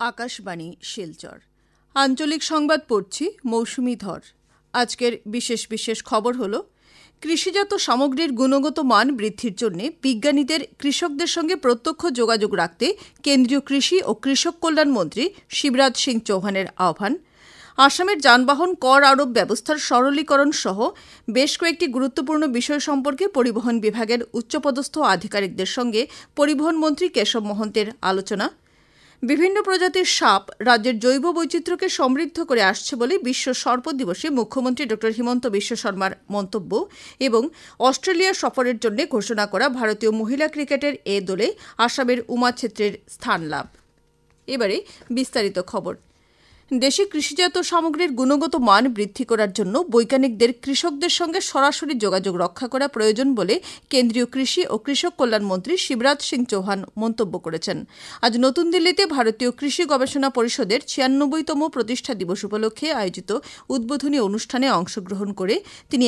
আকাশবাণী শিলচর আঞ্চলিক সংবাদ পড়ছি মৌসুমী ধর। আজকের বিশেষ খবর হলো কৃষিজাত সামগ্রীর গুণগত মান বৃদ্ধির জন্য বিজ্ঞানীদের কৃষকদের সঙ্গে প্রত্যক্ষ যোগাযোগ রাখতে কেন্দ্রীয় কৃষি ও কৃষক কল্যাণ মন্ত্রী শিবরাজ সিং চৌহানের আহ্বান। আসামের যানবাহন কর আরোপ ব্যবস্থার সরলীকরণ সহ বেশ কয়েকটি গুরুত্বপূর্ণ বিষয় সম্পর্কে পরিবহন বিভাগের উচ্চপদস্থ আধিকারিকদের সঙ্গে পরিবহন মন্ত্রী কেশব মহন্তের আলোচনা। বিভিন্ন প্রজাতির সাপ রাজ্যের জৈব বৈচিত্র্যকে সমৃদ্ধ করে আসছে বলে বিশ্ব সর্প দিবসে মুখ্যমন্ত্রী ড হিমন্ত বিশ্ব শর্মার মন্তব্য এবং অস্ট্রেলিয়া সফরের জন্য ঘোষণা করা ভারতীয় মহিলা ক্রিকেটের এ দলে আসামের উমা ছেত্রীর স্থান লাভ। এবারে বিস্তারিত খবর। দেশে কৃষিজাত সামগ্রীর গুণগত মান বৃদ্ধি করার জন্য বৈজ্ঞানিকদের কৃষকদের সঙ্গে সরাসরি যোগাযোগ রক্ষা করা প্রয়োজন বলে কেন্দ্রীয় কৃষি ও কৃষক কল্যাণ মন্ত্রী শিবরাজ সিং চৌহান মন্তব্য করেছেন। আজ নতুন দিল্লিতে ভারতীয় কৃষি গবেষণা পরিষদের ৯৬তম প্রতিষ্ঠা দিবস উপলক্ষে আয়োজিত উদ্বোধনী অনুষ্ঠানে অংশগ্রহণ করে তিনি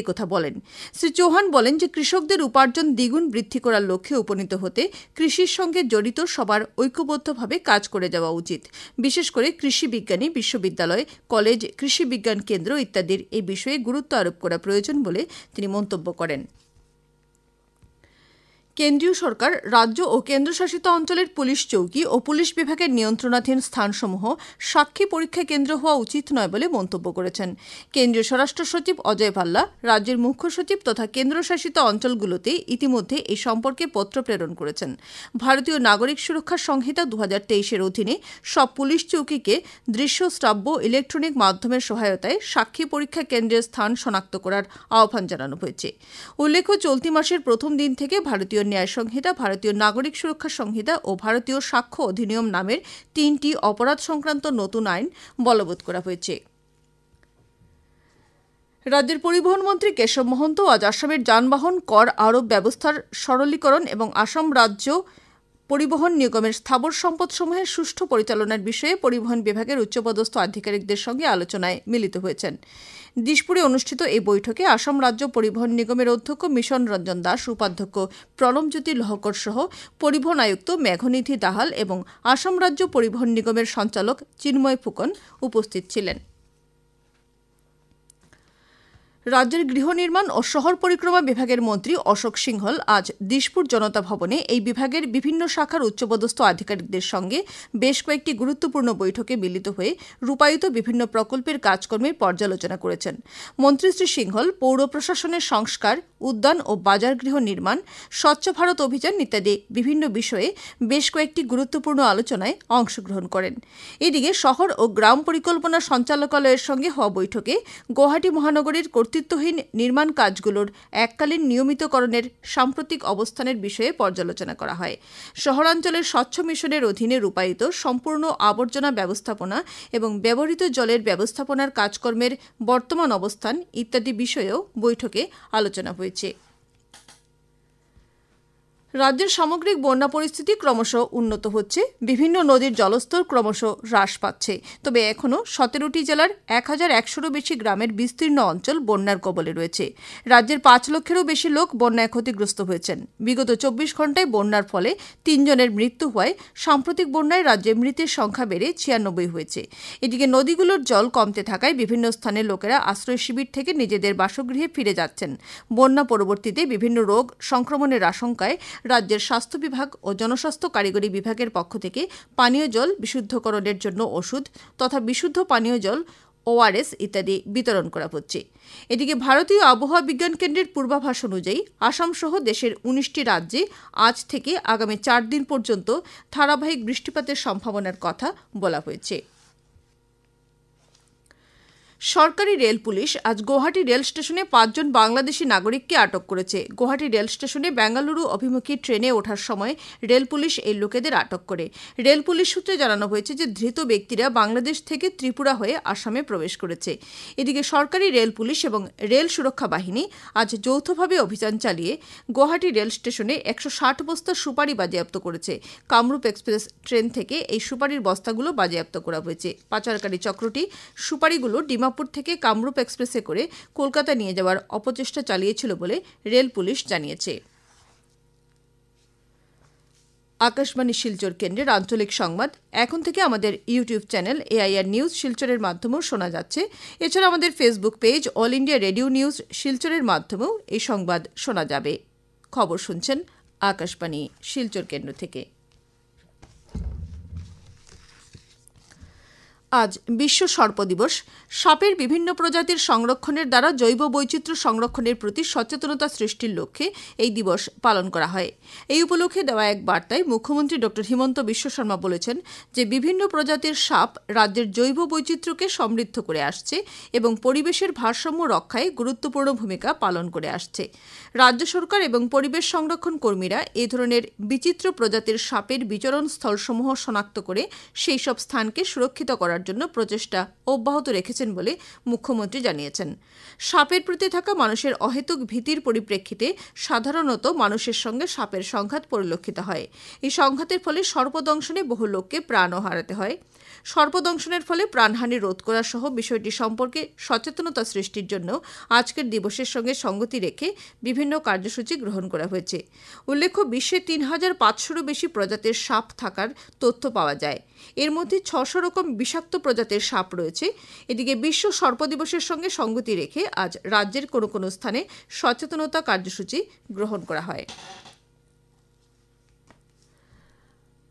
একথা বলেন। শ্রী চৌহান বলেন যে কৃষকদের উপার্জন দ্বিগুণ বৃদ্ধি করার লক্ষ্যে উপনীত হতে কৃষির সঙ্গে জড়িত সবার ঐক্যবদ্ধভাবে কাজ করে যাওয়া উচিত। বিশেষ করে কৃষি বিজ্ঞানী বিশ্ববিদ্যালয়, কলেজ, কৃষি বিজ্ঞান কেন্দ্র ইত্যাদির এই বিষয়ে গুরুত্ব আরোপ করা প্রয়োজন বলে তিনি মন্তব্য করেন। কেন্দ্রীয় সরকার রাজ্য ও কেন্দ্রশাসিত অঞ্চলের পুলিশ চৌকি ও পুলিশ বিভাগের নিয়ন্ত্রণাধীন স্থানসমূহ সাক্ষী পরীক্ষা কেন্দ্র হওয়া উচিত নয় বলে মন্তব্য করেছেন। কেন্দ্রীয় স্বরাষ্ট্র সচিব অজয় ভাল্লা রাজ্যের মুখ্য সচিব তথা কেন্দ্রশাসিত অঞ্চলগুলোতে ইতিমধ্যে এই সম্পর্কে পত্র প্রেরণ করেছেন। ভারতীয় নাগরিক সুরক্ষা সংহিতা ২০২৩-এর অধীনে সব পুলিশ চৌকিকে দৃশ্য, শ্রাব্য, ইলেকট্রনিক মাধ্যমের সহায়তায় সাক্ষী পরীক্ষা কেন্দ্রের স্থান শনাক্ত করার আহ্বান জানানো হয়েছে। উল্লেখ্য, চলতি মাসের প্রথম দিন থেকে ভারতীয় ন্যায় সংহিতা, ভারতীয় নাগরিক সুরক্ষা সংহিতা ও ভারতীয় সাক্ষ্য অধিনিয়ম নামের ৩টি অপরাধ সংক্রান্ত নতুন আইন বলবৎ করা হয়েছে। রাজ্যের পরিবহন মন্ত্রী কেশব মহন্ত আজ আসামের যানবাহন কর আরোপ ব্যবস্থার সরলীকরণ এবং আসাম রাজ্য পরিবহন নিগমের স্থাবর সম্পদসমূহের সুষ্ঠু পরিচালনার বিষয়ে পরিবহন বিভাগের উচ্চপদস্থ আধিকারিকদের সঙ্গে আলোচনায় মিলিত হয়েছেন। দিশপুরে অনুষ্ঠিত এই বৈঠকে আসাম রাজ্য পরিবহন নিগমের অধ্যক্ষ মিশন রঞ্জন দাস, উপাধ্যক্ষ প্রণবজ্যোতি লহকর সহ পরিবহন আয়ুক্ত মেঘনিধি দাহাল এবং আসাম রাজ্য পরিবহন নিগমের সঞ্চালক চিন্ময় ফুকন উপস্থিত ছিলেন। রাজ্যের গৃহ নির্মাণ ও শহর পরিক্রমা বিভাগের মন্ত্রী অশোক সিংহল আজ দিশপুর জনতা ভবনে এই বিভাগের বিভিন্ন শাখার উচ্চপদস্থ আধিকারিকদের সঙ্গে বেশ কয়েকটি গুরুত্বপূর্ণ বৈঠকে মিলিত হয়ে রূপায়িত বিভিন্ন প্রকল্পের কাজকর্মের পর্যালোচনা করেছেন। মন্ত্রী শ্রী সিংহল পৌর প্রশাসনের সংস্কার, উদ্যান ও বাজার গৃহ নির্মাণ, স্বচ্ছ ভারত অভিযান ইত্যাদি বিভিন্ন বিষয়ে বেশ কয়েকটি গুরুত্বপূর্ণ আলোচনায় অংশগ্রহণ করেন। এদিকে শহর ও গ্রাম পরিকল্পনা সঞ্চালকালয়ের সঙ্গে হওয়া বৈঠকে গুয়াহাটি মহানগরীর কর্তৃত্বহীন নির্মাণ কাজগুলোর এককালীন নিয়মিতকরণের সাম্প্রতিক অবস্থানের বিষয়ে পর্যালোচনা করা হয়। শহরাঞ্চলের স্বচ্ছ মিশনের অধীনে রূপায়িত সম্পূর্ণ আবর্জনা ব্যবস্থাপনা এবং ব্যবহৃত জলের ব্যবস্থাপনার কাজকর্মের বর্তমান অবস্থান ইত্যাদি বিষয়েও বৈঠকে আলোচনা হয়েছে। রাজ্যের সামগ্রিক বন্যা পরিস্থিতি ক্রমশ উন্নত হচ্ছে। বিভিন্ন নদীর জলস্তর ক্রমশ হ্রাস পাচ্ছে। তবে এখনও ১৭টি জেলার ১,১০০-রও বেশি গ্রামের বিস্তীর্ণ অঞ্চল বন্যার কবলে রয়েছে। রাজ্যের ৫ লক্ষেরও বেশি লোক বন্যায় ক্ষতিগ্রস্ত হয়েছেন। বিগত ২৪ ঘণ্টায় বন্যার ফলে ৩ জনের মৃত্যু হওয়ায় সাম্প্রতিক বন্যায় রাজ্যে মৃতের সংখ্যা বেড়ে ৯৬ হয়েছে। এদিকে নদীগুলোর জল কমতে থাকায় বিভিন্ন স্থানের লোকেরা আশ্রয় শিবির থেকে নিজেদের বাসগৃহে ফিরে যাচ্ছেন। বন্যা পরবর্তীতে বিভিন্ন রোগ সংক্রমণের আশঙ্কায় রাজ্যের স্বাস্থ্য বিভাগ ও জনস্বাস্থ্য কারিগরি বিভাগের পক্ষ থেকে পানীয় জল বিশুদ্ধকরণের জন্য ওষুধ তথা বিশুদ্ধ পানীয় জল, ORS ইত্যাদি বিতরণ করা হচ্ছে। এদিকে ভারতীয় আবহাওয়া বিজ্ঞান কেন্দ্রের পূর্বাভাস অনুযায়ী আসাম সহ দেশের ১৯টি রাজ্যে আজ থেকে আগামী ৪ দিন পর্যন্ত ধারাবাহিক বৃষ্টিপাতের সম্ভাবনার কথা বলা হয়েছে। সরকারি রেল পুলিশ আজ গুয়াহাটি রেল স্টেশনে ৫ জন বাংলাদেশি নাগরিককে আটক করেছে। গুয়াহাটি রেল স্টেশনে বেঙ্গালুরু অভিমুখী ট্রেনে ওঠার সময় রেল পুলিশ এই লোকেদের আটক করে। রেল পুলিশ সূত্রে জানানো হয়েছে যে ধৃত ব্যক্তিরা বাংলাদেশ থেকে ত্রিপুরা হয়ে আসামে প্রবেশ করেছে। এদিকে সরকারি রেল পুলিশ এবং রেল সুরক্ষা বাহিনী আজ যৌথভাবে অভিযান চালিয়ে গুয়াহাটি রেল স্টেশনে ১৬০ বস্তা সুপারি বাজেয়াপ্ত করেছে। কামরূপ এক্সপ্রেস ট্রেন থেকে এই সুপারির বস্তাগুলো বাজেয়াপ্ত করা হয়েছে। পাচারকারী চক্রটি সুপারিগুলো ডিমাপুর থেকে কামরূপ এক্সপ্রেসে করে কলকাতা নিয়ে যাওয়ার অপচেষ্টা চালিয়েছিল বলে রেল পুলিশ জানিয়েছে। আকাশবাণী শিলচর কেন্দ্রের আঞ্চলিক সংবাদ এখন থেকে আমাদের ইউটিউব চ্যানেল এআইআর নিউজ শিলচরের মাধ্যমেও শোনা যাচ্ছে। এছাড়া আমাদের Facebook page all India radio news শিলচরের মাধ্যমেও এই সংবাদ শোনা যাবে। খবর শুনছেন আকাশবাণী শিলচর কেন্দ্র থেকে। আজ বিশ্ব সর্প দিবস। সাপের বিভিন্ন প্রজাতির সংরক্ষণের দ্বারা জৈব বৈচিত্র্য সংরক্ষণের প্রতি সচেতনতা সৃষ্টির লক্ষ্যে এই দিবস পালন করা হয়। এই উপলক্ষে দেওয়া এক বার্তায় মুখ্যমন্ত্রী ড. হিমন্ত বিশ্ব শর্মা বলেছেন যে বিভিন্ন প্রজাতির সাপ রাজ্যের জৈব বৈচিত্র্যকে সমৃদ্ধ করে আসছে এবং পরিবেশের ভারসাম্য রক্ষায় গুরুত্বপূর্ণ ভূমিকা পালন করে আসছে। রাজ্য সরকার এবং পরিবেশ সংরক্ষণ কর্মীরা এ ধরনের বিচিত্র প্রজাতির সাপের বিচরণ স্থলসমূহ শনাক্ত করে সেই সব স্থানকে সুরক্ষিত করার জন্য প্রচেষ্টা অব্যাহত রেখেছেন বলে মুখ্যমন্ত্রী জানিয়েছেন। সাপের প্রতি থাকা মানুষের অহেতুক ভীতির পরিপ্রেক্ষিতে সাধারণত মানুষের সঙ্গে সাপের সংঘাত পরিলক্ষিত হয়। এই সংঘাতের ফলে সর্পদংশনে বহু লোককে প্রাণও হারাতে হয়। সর্পদংশনের ফলে প্রাণহানি রোধ করা সহ বিষয়টি সম্পর্কে সচেতনতা সৃষ্টির জন্য আজকের দিবসের সঙ্গে সঙ্গতি রেখে বিভিন্ন কার্যসূচি গ্রহণ করা হয়েছে। উল্লেখ্য, বিশ্বে ৩,৫০০-রও বেশি প্রজাতির সাপ থাকার তথ্য পাওয়া যায়। এর মধ্যে ৬০০ রকম বিষাক্ত প্রজাতির সাপ রয়েছে। এদিকে বিশ্ব সর্প দিবসের সঙ্গে সঙ্গতি রেখে আজ রাজ্যের কোনো কোনো স্থানে সচেতনতা কার্যসূচি গ্রহণ করা হয়।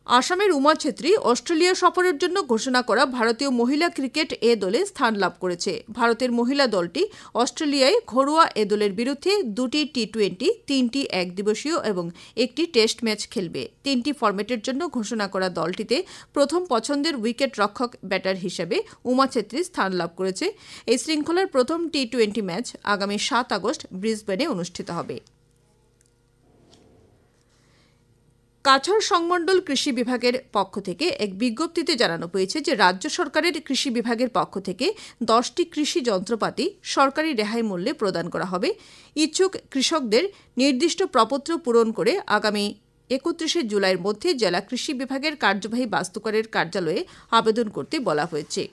আসামের উমা ছেত্রী অস্ট্রেলিয়া সফরের জন্য ঘোষণা করা ভারতীয় মহিলা ক্রিকেট এ দলে স্থান লাভ করেছে। ভারতের মহিলা দলটি অস্ট্রেলিয়ায় ঘরোয়া এ দলের বিরুদ্ধে 2টি টি-20, 3টি একদিবসীয় এবং 1টি টেস্ট ম্যাচ খেলবে। 3টি ফরম্যাটের জন্য ঘোষণা করা দলটিতে প্রথম পছন্দের উইকেট রক্ষক ব্যাটার হিসেবে উমা ছেত্রী স্থান লাভ করেছে। এই শৃঙ্খলার প্রথম টি-20 ম্যাচ আগামী 7 আগস্ট ব্রিসবেনে অনুষ্ঠিত হবে। কাছাড় সংমণ্ডল কৃষি বিভাগের পক্ষ থেকে এক বিজ্ঞপ্তিতে জানানো হয়েছে যে রাজ্য সরকারের কৃষি বিভাগের পক্ষ থেকে 10টি কৃষি যন্ত্রপাতি সরকারি রেহাই মূল্যে প্রদান করা হবে। ইচ্ছুক কৃষকদের নির্দিষ্ট প্রপত্র পূরণ করে আগামী 31শে জুলাইয়ের মধ্যে জেলা কৃষি বিভাগের কার্যবাহী বাস্তুকারের কার্যালয়ে আবেদন করতে বলা হয়েছে।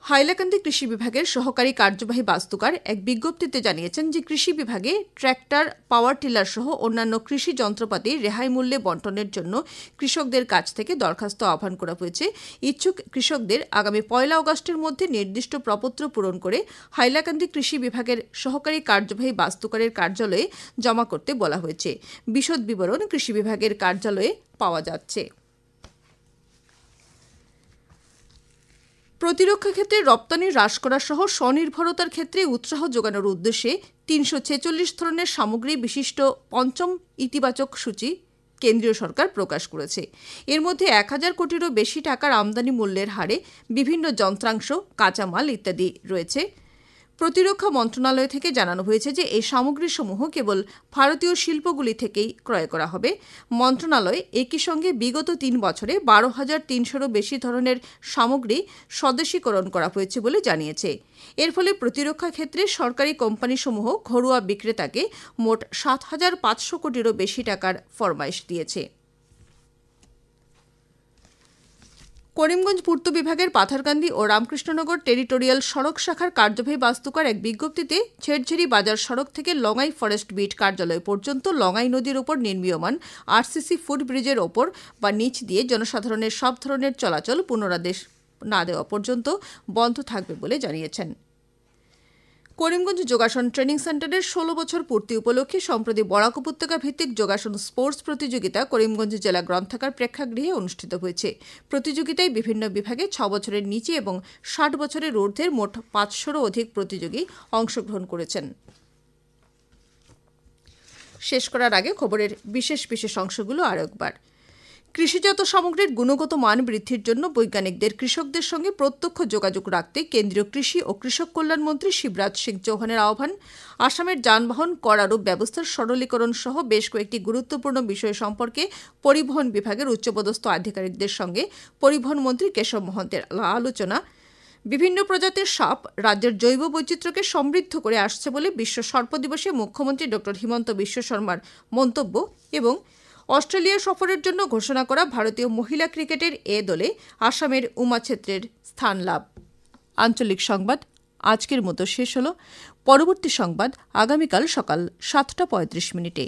হাইলাকান্দি কৃষি বিভাগের সহকারী কার্যবাহী বাস্তুকার এক বিজ্ঞপ্তিতে জানিয়েছেন যে কৃষি বিভাগে ট্র্যাক্টর, পাওয়ার টিলার সহ অন্যান্য কৃষি যন্ত্রপাতি রেহাই মূল্যে বণ্টনের জন্য কৃষকদের কাছ থেকে দরখাস্ত আহ্বান করা হয়েছে। ইচ্ছুক কৃষকদের আগামী 1 আগস্টের মধ্যে নির্দিষ্ট প্রপত্র পূরণ করে হাইলাকান্দি কৃষি বিভাগের সহকারী কার্যবাহী বাস্তুকারের কার্যালয়ে জমা করতে বলা হয়েছে। বিশদ বিবরণ কৃষি বিভাগের কার্যালয়ে পাওয়া যাচ্ছে। প্রতিরক্ষা ক্ষেত্রে রপ্তানি হ্রাস করা সহ স্বনির্ভরতার ক্ষেত্রে উৎসাহ যোগানোর উদ্দেশ্যে 346 ধরনের সামগ্রী বিশিষ্ট পঞ্চম ইতিবাচক সূচি কেন্দ্রীয় সরকার প্রকাশ করেছে। এর মধ্যে 1000 কোটিরও বেশি টাকার আমদানি মূল্যের হারে বিভিন্ন যন্ত্রাংশ, কাঁচামাল ইত্যাদি রয়েছে। প্রতিরক্ষা মন্ত্রণালয় থেকে জানানো হয়েছে যে এই সামগ্রীসমূহ কেবল ভারতীয় শিল্পগুলি থেকেই ক্রয় করা হবে। মন্ত্রণালয় একই সঙ্গে বিগত 3 বছরে 12,300-রও বেশি ধরনের সামগ্রী স্বদেশীকরণ করা হয়েছে বলে জানিয়েছে। এর ফলে প্রতিরক্ষা ক্ষেত্রে সরকারি কোম্পানিসমূহ ঘরোয়া বিক্রেতাকে মোট 7,500 কোটিরও বেশি টাকার ফরমাইশ দিয়েছে। করিমগঞ্জ পূর্ত বিভাগের পাথারকান্দি ও রামকৃষ্ণনগর টেরিটোরিয়াল সড়ক শাখার কার্যবাহী বাস্তুকার এক বিজ্ঞপ্তিতে ছেড়ঝেড়ি বাজার সড়ক থেকে লঙাই ফরেস্ট বিট কার্যালয় পর্যন্ত লঙাই নদীর ওপর নির্মীয়মান আরসিসি ফুট ব্রিজের ওপর বা নিচ দিয়ে জনসাধারণের সব ধরনের চলাচল পুনরাদেশ না দেওয়া পর্যন্ত বন্ধ থাকবে বলে জানিয়েছেন। করিমগঞ্জ যোগাসন ট্রেনিং সেন্টারের 16 বছর পূর্তি উপলক্ষে সম্প্রতি বরাক উপত্যকা ভিত্তিক যোগাসন স্পোর্টস প্রতিযোগিতা করিমগঞ্জ জেলা গ্রন্থাগার প্রেক্ষাগৃহে অনুষ্ঠিত হয়েছে। প্রতিযোগিতায় বিভিন্ন বিভাগে 6 বছরের নিচে এবং 60 বছরের ঊর্ধ্বের মোট 500-রও অধিক প্রতিযোগী অংশগ্রহণ করেছেন। শেষ করার আগে খবরের বিশেষ বিশেষ অংশগুলো আরও একবার। কৃষিজাত সামগ্রীর গুণগত মান বৃদ্ধির জন্য বৈজ্ঞানিকদের কৃষকদের সঙ্গে প্রত্যক্ষ যোগাযোগ রাখতে কেন্দ্রীয় কৃষি ও কৃষক কল্যাণ মন্ত্রী শিবরাজ সিং চৌহানের আহ্বান। আসামের যানবাহন কর আরোপ ব্যবস্থার সরলীকরণ সহ বেশ কয়েকটি গুরুত্বপূর্ণ বিষয় সম্পর্কে পরিবহন বিভাগের উচ্চপদস্থ আধিকারিকদের সঙ্গে পরিবহন মন্ত্রী কেশব মহন্তের আলোচনা। বিভিন্ন প্রজাতির সাপ রাজ্যের জৈব বৈচিত্র্যকে সমৃদ্ধ করে আসছে বলে বিশ্ব সর্প দিবসে মুখ্যমন্ত্রী ড. হিমন্ত বিশ্ব শর্মার মন্তব্য এবং অস্ট্রেলিয়া সফরের জন্য ঘোষণা করা ভারতীয় মহিলা ক্রিকেটের এ দলে আসামের উমা ছেত্রের স্থান লাভ। আঞ্চলিক সংবাদ আজকের মতো শেষ হল। পরবর্তী সংবাদ আগামীকাল সকাল 7:35 মিনিটে।